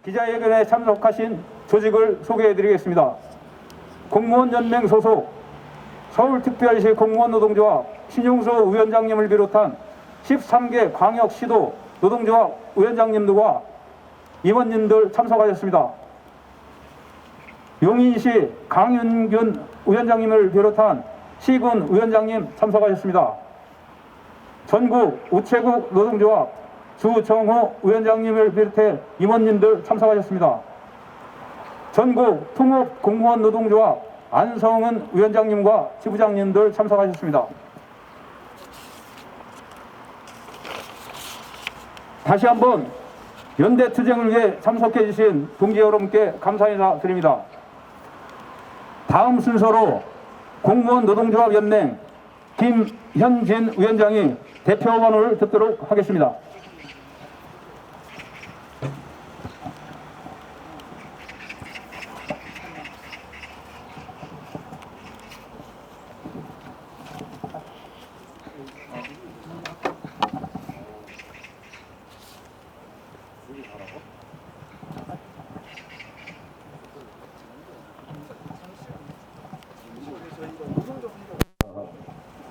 기자회견에 참석하신 조직을 소개해드리겠습니다. 공무원연맹 소속 서울특별시 공무원노동조합 신용소 위원장님을 비롯한 13개 광역시도 노동조합 위원장님들과 임원님들 참석하셨습니다. 용인시 강윤균 위원장님을 비롯한 시군 위원장님 참석하셨습니다. 전국 우체국 노동조합 주정호 위원장님을 비롯해 임원님들 참석하셨습니다. 전국 통합공무원 노동조합 안성은 위원장님과 지부장님들 참석하셨습니다. 다시 한번 연대투쟁을 위해 참석해 주신 동지 여러분께 감사 인사 드립니다. 다음 순서로 공무원 노동조합 연맹 김현진 위원장이 대표반을 듣도록 하겠습니다.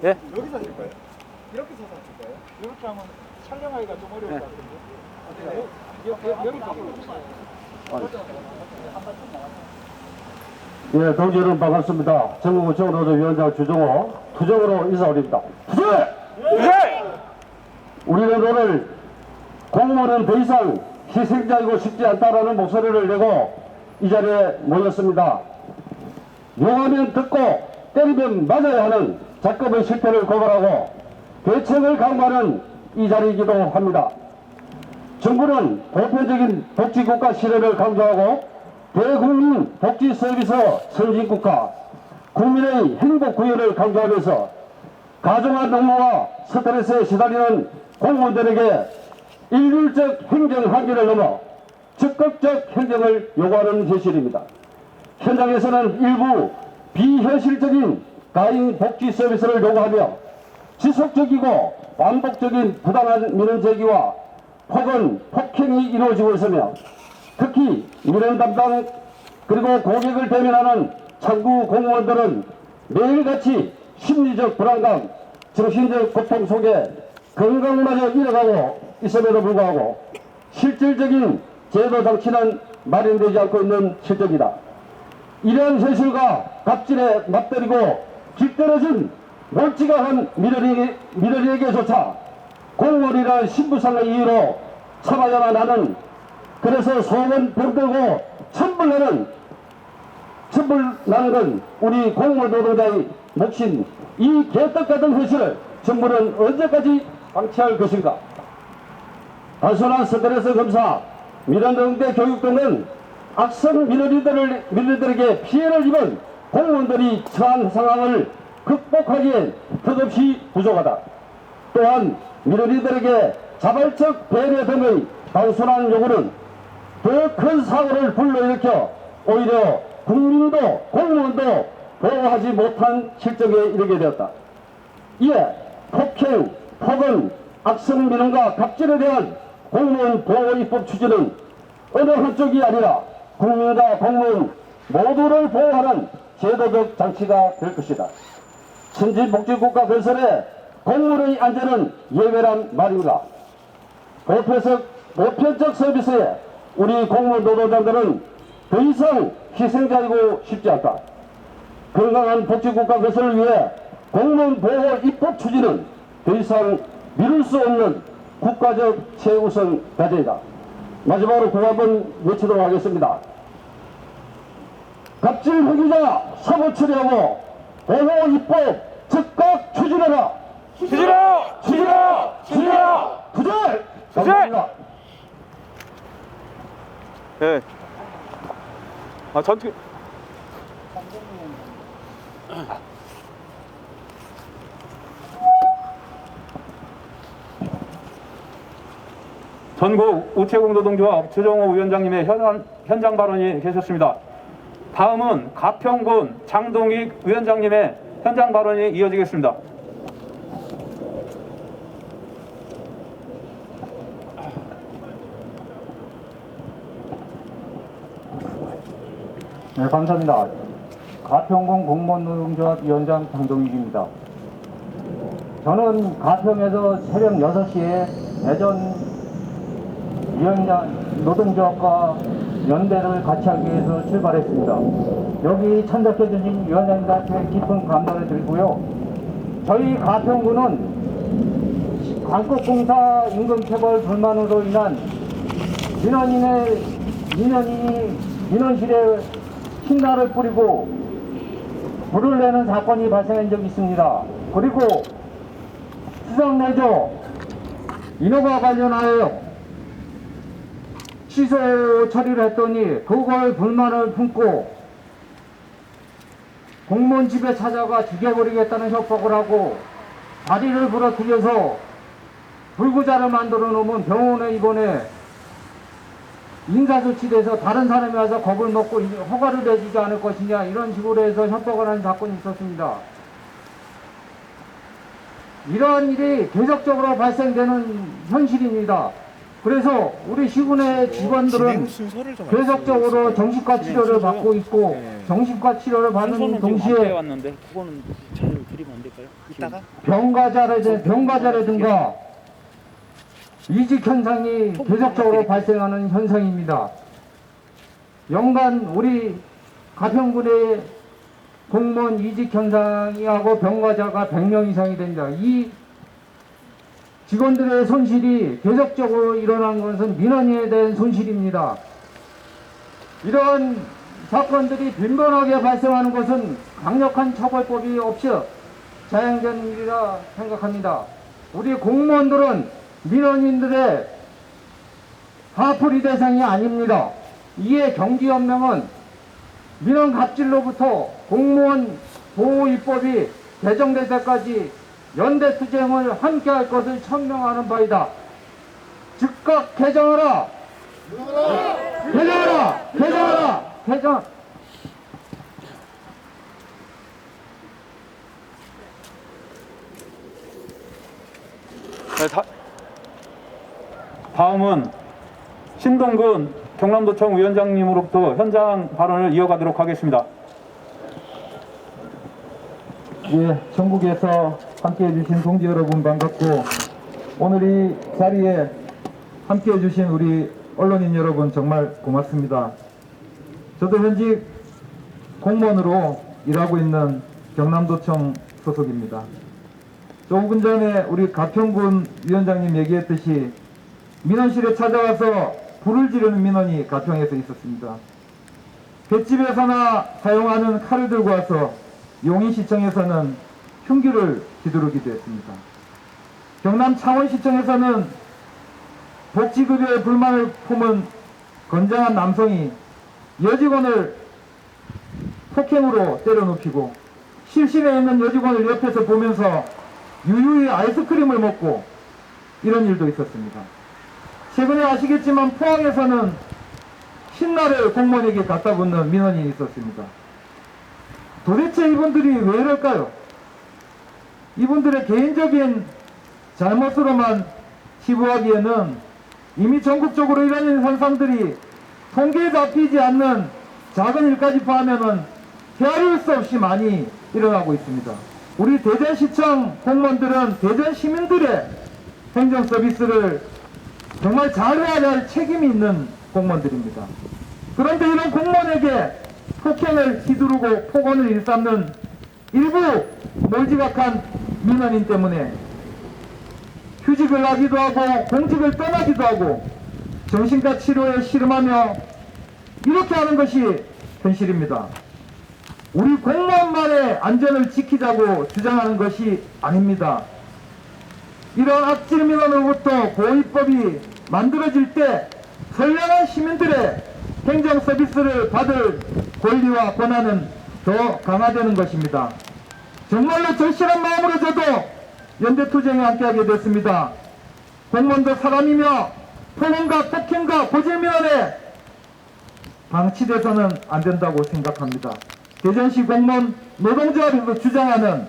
예? 여기서 하실 거예요? 이렇게 서서 하실 거예요? 이렇게 하면 촬영하기가 좀 어려울 것 같은데. 예, 동지 여러분 반갑습니다. 전국우체국노동위원장 주정호 투정으로 인사드립니다. 투쟁! 우리는 오늘 공무원은 더 이상 희생자이고 싶지 않다라는 목소리를 내고 이 자리에 모였습니다. 용하면 듣고 때리면 맞아야 하는 작업의 실패를 고발하고 대책을 강구하는 이 자리이기도 합니다. 정부는 보편적인 복지국가 실현을 강조하고 대국민 복지 서비스 선진국가, 국민의 행복 구현을 강조하면서 가정한 업무와 스트레스에 시달리는 공무원들에게 일률적 행정 한계를 넘어 적극적 행정을 요구하는 현실입니다. 현장에서는 일부 비현실적인 가인 복지 서비스를 요구하며 지속적이고 반복적인 부당한 민원 제기와 혹은 폭행이 이루어지고 있으며 특히 민원 담당 그리고 고객을 대면하는 창구 공무원들은 매일같이 심리적 불안감, 정신적 고통 속에 건강마저 잃어가고 있음에도 불구하고 실질적인 제도 장치는 마련되지 않고 있는 실정이다. 이러한 현실과 갑질에 맞들이고 깃들어진 몰찌가한 민원인에게조차 공무원이라는 신분상의 이유로 참아야만 하는, 그래서 소원 병들고 천불나는 건 우리 공무원 노동자의 몫인 이 개떡같은 현실을 정부는 언제까지 방치할 것인가? 단순한 스트레스 검사, 민원 응대 교육 등은 악성 민원인들에게 피해를 입은 공무원들이 처한 상황을 극복하기엔 턱없이 부족하다. 또한 민원인들에게 자발적 배려 등의 단순한 요구는 더 큰 사고를 불러일으켜 오히려 국민도 공무원도 보호하지 못한 실정에 이르게 되었다. 이에 폭행, 폭언, 악성 민원과 갑질에 대한 공무원 보호 입법 추진은 어느 한쪽이 아니라 국민과 공무원 모두를 보호하는 제도적 장치가 될 것이다. 선진복지국가 건설에 공무원의 안전은 예외란 말입니다. 보편적 서비스에 우리 공무원 노동자들은 더 이상 희생자이고 싶지 않다. 건강한 복지국가 건설을 위해 공무원 보호 입법 추진은 더 이상 미룰 수 없는 국가적 최우선 과제이다. 마지막으로 구호 한번 외치도록 하겠습니다. 갑질 회기자 사고 처리하고 보호 입법 즉각 추진하라. 추진하라! 추진하라! 추진하라! 투쟁! 투쟁! 감사합니다. 예. 아, 전투. 전국 우체국 노동조합 주정호 위원장님의 현장 발언이 계셨습니다. 다음은 가평군 장동익 위원장님의 현장 발언이 이어지겠습니다. 네, 감사합니다. 가평군 공무원노동조합 위원장 장동익입니다. 저는 가평에서 새벽 6시에 대전 위원장 노동조합과 연대를 같이 하기 위해서 출발했습니다. 여기 참석해주신 위원장님들한테 깊은 감사를 드리고요. 저희 가평군은 광곡공사 임금체벌 불만으로 인한 민원실에 신나를 뿌리고 불을 내는 사건이 발생한 적이 있습니다. 그리고 수석 내조 인허가 관련하여 취소 처리를 했더니 그걸 불만을 품고 공무원 집에 찾아가 죽여버리겠다는 협박을 하고 다리를 부러뜨려서 불구자를 만들어 놓으면 병원에 입원해 인사조치돼서 다른 사람이 와서 겁을 먹고 허가를 내주지 않을 것이냐 이런 식으로 해서 협박을 하는 사건이 있었습니다. 이러한 일이 계속적으로 발생되는 현실입니다. 그래서 우리 시군의 직원들은 계속적으로 정신과 치료를 받고 있고 정신과 치료를 받는 동시에 왔는데 그거는 잘 드리면 안 될까요? 이따가 병가자라든가 이직 현상이 계속적으로 발생하는 현상입니다. 연간 우리 가평군의 공무원 이직 현상하고 병가자가 100명 이상이 됩니다. 이 직원들의 손실이 계속적으로 일어난 것은 민원인에 대한 손실입니다. 이러한 사건들이 빈번하게 발생하는 것은 강력한 처벌법이 없이 자연적인 일이라 생각합니다. 우리 공무원들은 민원인들의 하풀이 대상이 아닙니다. 이에 경기연맹은 민원 갑질로부터 공무원 보호입법이 개정될 때까지 연대투쟁을 함께할 것을 천명하는 바이다. 즉각 개정하라! 개정하라! 개정하라! 개정! 네, 다음은 신동근 경남도청 위원장님으로부터 현장 발언을 이어가도록 하겠습니다. 예, 전국에서 함께해 주신 동지 여러분 반갑고 오늘 이 자리에 함께해 주신 우리 언론인 여러분 정말 고맙습니다. 저도 현직 공무원으로 일하고 있는 경남도청 소속입니다. 조금 전에 우리 가평군 위원장님 얘기했듯이 민원실에 찾아와서 불을 지르는 민원이 가평에서 있었습니다. 횟집에서나 사용하는 칼을 들고 와서 용인시청에서는 흉기를 휘두르기도 했습니다. 경남 창원시청에서는 복지급여에 불만을 품은 건장한 남성이 여직원을 폭행으로 때려눕히고 실신에 있는 여직원을 옆에서 보면서 유유히 아이스크림을 먹고 이런 일도 있었습니다. 최근에 아시겠지만 포항에서는 신나를 공무원에게 갖다 붙는 민원이 있었습니다. 도대체 이분들이 왜 이럴까요? 이분들의 개인적인 잘못으로만 치부하기에는 이미 전국적으로 이런 현상들이 통계에 잡히지 않는 작은 일까지 포함하면 헤아릴 수 없이 많이 일어나고 있습니다. 우리 대전시청 공무원들은 대전 시민들의 행정 서비스를 정말 잘해야 할 책임이 있는 공무원들입니다. 그런데 이런 공무원에게 폭행을 휘두르고 폭언을 일삼는 일부 몰지각한 민원인 때문에 휴직을 하기도 하고 공직을 떠나기도 하고 정신과 치료에 씨름하며 이렇게 하는 것이 현실입니다. 우리 공무원만의 안전을 지키자고 주장하는 것이 아닙니다. 이런 악질 민원으로부터 보호입법이 만들어질 때 선량한 시민들의 행정 서비스를 받을 권리와 권한은 더 강화되는 것입니다. 정말로 절실한 마음으로 저도 연대투쟁에 함께하게 됐습니다. 공무원도 사람이며 폭언과 폭행과 고질민원에 방치돼서는 안 된다고 생각합니다. 대전시 공무원 노동조합에서 주장하는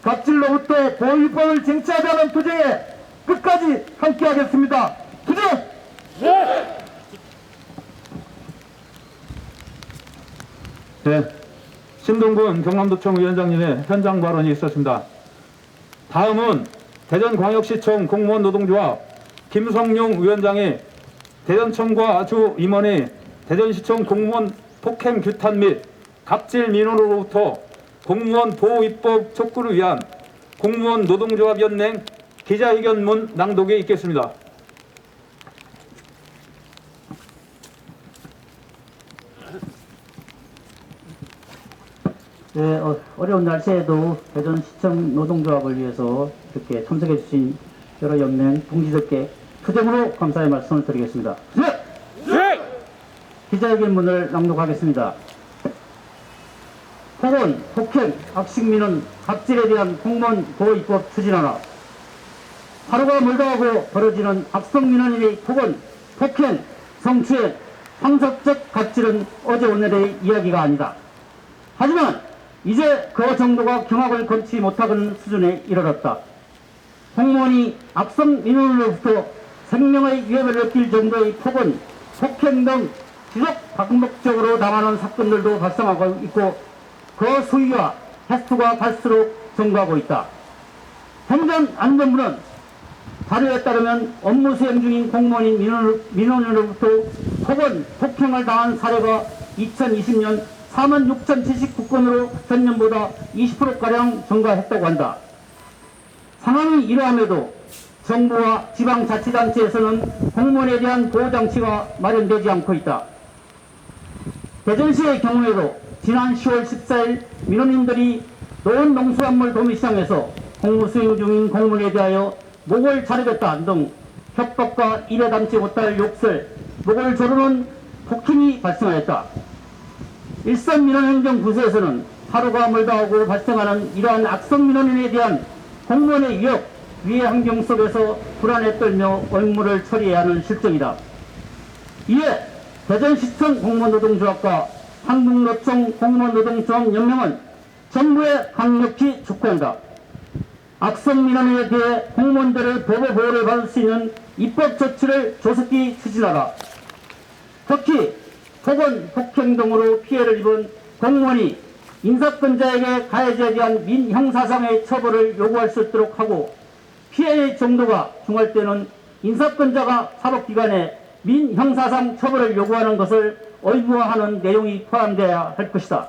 갑질로부터 보호입법을 쟁취하자는 투쟁에 끝까지 함께하겠습니다. 투쟁! 네! 네, 신동근 경남도청 위원장님의 현장 발언이 있었습니다. 다음은 대전광역시청 공무원 노동조합 김성용 위원장이 대전청과 주 임원이 대전시청 공무원 폭행 규탄 및 갑질 민원으로부터 공무원 보호 입법 촉구를 위한 공무원 노동조합 연맹 기자회견문 낭독에 있겠습니다. 네, 어려운 날씨에도 대전시청 노동조합을 위해서 이렇게 참석해 주신 여러 연맹 동지들께 투정으로 감사의 말씀을 드리겠습니다. 기자회견문을 낭독하겠습니다. 폭언, 폭행, 악식민원, 갑질에 대한 공무원 보호입법 추진하라. 하루가 멀다 하고 벌어지는 악성민원인의 폭언, 폭행, 성추행, 상습적 갑질은 어제 오늘의 이야기가 아니다. 하지만 이제 그 정도가 경악을 건치 못하는 수준에 이르렀다. 공무원이 악성 민원으로부터 생명의 위협을 느낄 정도의 폭언, 폭행 등 지속 반복적으로 당하는 사건들도 발생하고 있고 그 수위와 횟수가 갈수록 증가하고 있다. 행정안전부는 자료에 따르면 업무 수행 중인 공무원인 민원으로부터 폭언, 폭행을 당한 사례가 2020년 46,079건으로 전년보다 20%가량 증가했다고 한다. 상황이 이러함에도 정부와 지방자치단체에서는 공무원에 대한 보호장치가 마련되지 않고 있다. 대전시의 경우에도 지난 10월 14일 민원인들이 노원농수산물 도매시장에서 공무수행 중인 공무원에 대하여 목을 자르겠다 등 협박과 입에 담지 못할 욕설, 목을 조르는 폭행이 발생하였다. 일선 민원행정부서에서는 하루가 멀다 하고 발생하는 이러한 악성 민원인에 대한 공무원의 위협, 위해 환경 속에서 불안에 떨며 업무를 처리해야 하는 실정이다. 이에 대전시청 공무원노동조합과 한국노총 공무원노동조합연맹은 정부에 강력히 촉구한다. 악성 민원에 대해 공무원들의 보호를 받을 수 있는 입법 조치를 조속히 추진하라. 특히 폭언, 폭행 등으로 피해를 입은 공무원이 인사권자에게 가해자에 대한 민형사상의 처벌을 요구할 수 있도록 하고 피해의 정도가 중할 때는 인사권자가 사법기관에 민형사상 처벌을 요구하는 것을 의무화하는 내용이 포함되어야 할 것이다.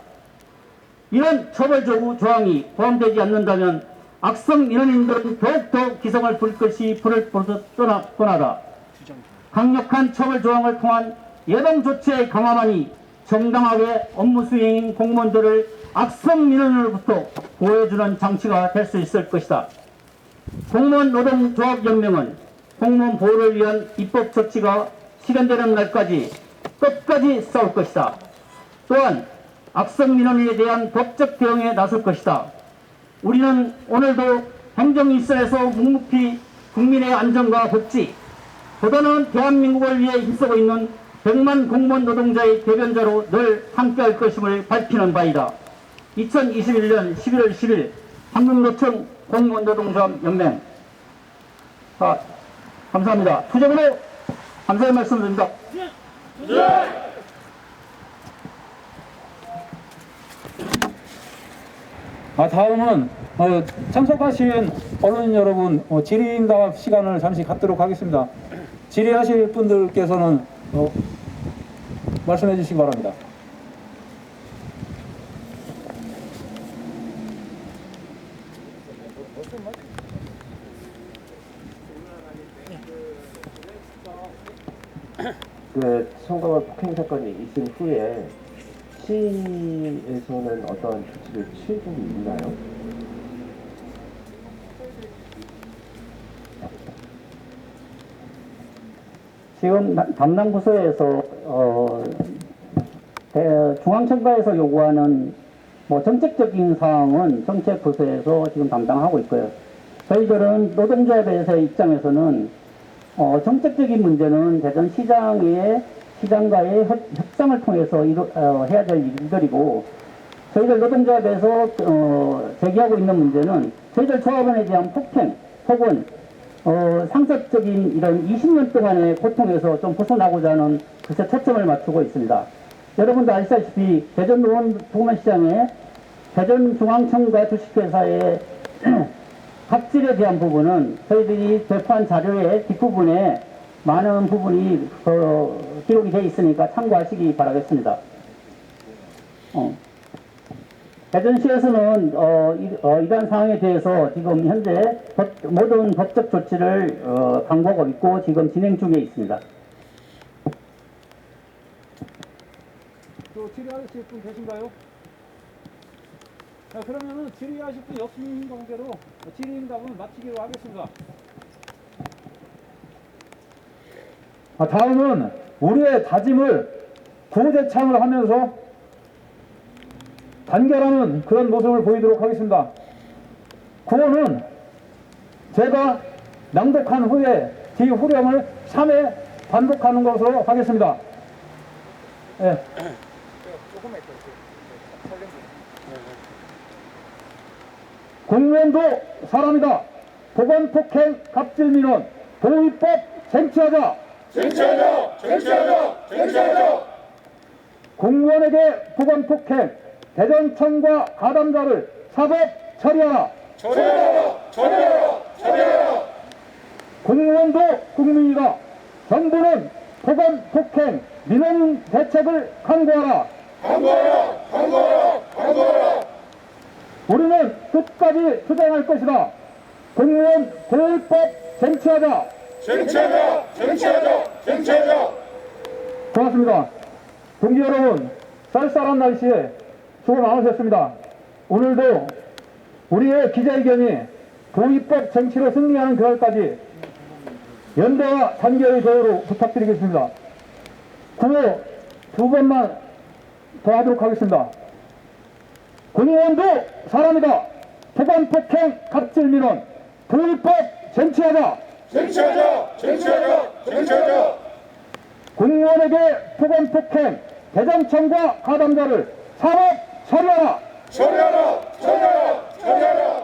이런 처벌 조항이 포함되지 않는다면 악성 민원인들은 더욱더 기성을 부릴 것이 불을 뻔하다. 강력한 처벌 조항을 통한 예방 조치의 강화만이 정당하게 업무 수행인 공무원들을 악성 민원으로부터 보호해주는 장치가 될 수 있을 것이다. 공무원 노동조합연맹은 공무원 보호를 위한 입법 조치가 실현되는 날까지 끝까지 싸울 것이다. 또한 악성 민원인에 대한 법적 대응에 나설 것이다. 우리는 오늘도 행정일선에서 묵묵히 국민의 안전과 복지, 보다 나은 대한민국을 위해 힘쓰고 있는 100만 공무원 노동자의 대변자로 늘 함께할 것임을 밝히는 바이다. 2021년 11월 10일 한국노총 공무원 노동조합 연맹 감사합니다. 투정으로 감사의 말씀드립니다. 다음은 참석하신 언론인 여러분 질의응답 시간을 잠시 갖도록 하겠습니다. 질의하실 분들께서는 말씀해 주시기 바랍니다. 그 성광화 폭행 사건이 있은 후에 시에서는 어떤 조치를 취해주고 있나요? 지금 담당 부서에서 중앙청가에서 요구하는 정책적인 사항은 정책부서에서 지금 담당하고 있고요. 저희들은 노동조합에서의 입장에서는 정책적인 문제는 대전시장의 시장과의 협상을 통해서 해야 될 일들이고, 저희들 노동조합에서 제기하고 있는 문제는 저희들 조합원에 대한 폭행, 혹은 상습적인 이런 20년 동안의 고통에서 좀 벗어나고자 하는 것에 초점을 맞추고 있습니다. 여러분도 아시다시피 대전 동원시장에 대전중앙청과 주식회사의 갑질에 대한 부분은 저희들이 제포한 자료의 뒷부분에 많은 부분이 기록이 되어 있으니까 참고하시기 바라겠습니다. 대전시에서는 이러한 상황에 대해서 지금 현재 모든 법적 조치를 강구하고 있고 지금 진행 중에 있습니다. 또 질의하실 분 계신가요? 자, 그러면은 질의하실 분이 없는 관계로 질의응답은 마치기로 하겠습니다. 다음은 우리의 다짐을 구제창을 하면서 단결하는 그런 모습을 보이도록 하겠습니다. 구호는 제가 낭독한 후에 뒤후렴을 3회 반복하는 것으로 하겠습니다. 예. 조금만 있다. 공무원도 사람이다. 보건폭행 갑질민원 도의법 쟁취하자. 쟁취하자. 쟁취하자. 쟁취하자. 공무원에게 보건폭행 대전청과 가담자를 사법 처리하라. 처리하라. 처리하라. 처리하라. 공무원도 국민이다. 정부는 보건폭행 민원 대책을 강구하라. 강구하라. 강구하라. 강구하라. 우리는 끝까지 투쟁할 것이다. 공무원 도의법 쟁취하자. 쟁취하자. 쟁취하자. 쟁취하자. 고맙습니다. 동지 여러분, 쌀쌀한 날씨에 수고 많으셨습니다. 오늘도 우리의 기자회견이 도의법 쟁취로 승리하는 그날까지 연대와 단결의 도우로 부탁드리겠습니다. 구호 두 번만 더 하도록 하겠습니다. 공무원도 사람이다. 보건폭행 갑질민원 도의법 쟁취하자. 쟁취하자. 쟁취하자. 쟁취하자. 공무원에게 보건폭행 대전청과 가담자를 사법 처리하라. 처리하라. 처리하라. 처리하라.